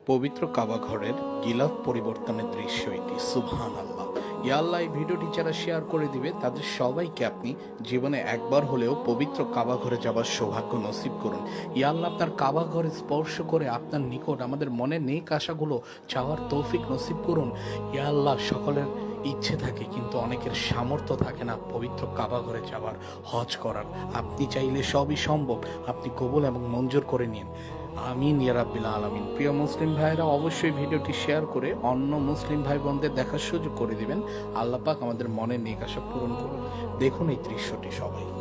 পবিত্র কাবা ঘরের গিলাফ পরিবর্তনের দৃশ্য এটি। সুবহানাল্লাহ। ইয়া আল্লাহ, এই ভিডিওটি যারা শেয়ার করে দিবে তাদের সবাইকে আপনি জীবনে একবার হলেও পবিত্র কাবা ঘরে যাবার সৌভাগ্য নসিব করুন। ইয়া আল্লাহ, আপনার কাবা ঘরে স্পর্শ করে আপনার নিকট আমাদের মনে নেক আশাগুলো চাওয়ার তৌফিক নসিব করুন। ইয়া আল্লাহ, সকলের ইচ্ছে থাকে কিন্তু অনেকের সামর্থ্য থাকে না পবিত্র কাবা ঘরে যাওয়ার, হজ করার। আপনি চাইলে সবই সম্ভব, আপনি কবুল এবং মঞ্জুর করে নিন। আমিন ইয়া রাব্বিল আলামিন। প্রিয় মুসলিম ভাইরা, অবশ্যই ভিডিওটি শেয়ার করে অন্য মুসলিম ভাই বোনদের দেখার সুযোগ করে দিবেন। আল্লাহ পাক আমাদের মনের নেক আশা পূরণ করুন। দেখুন এই দৃশ্যটি সবাই।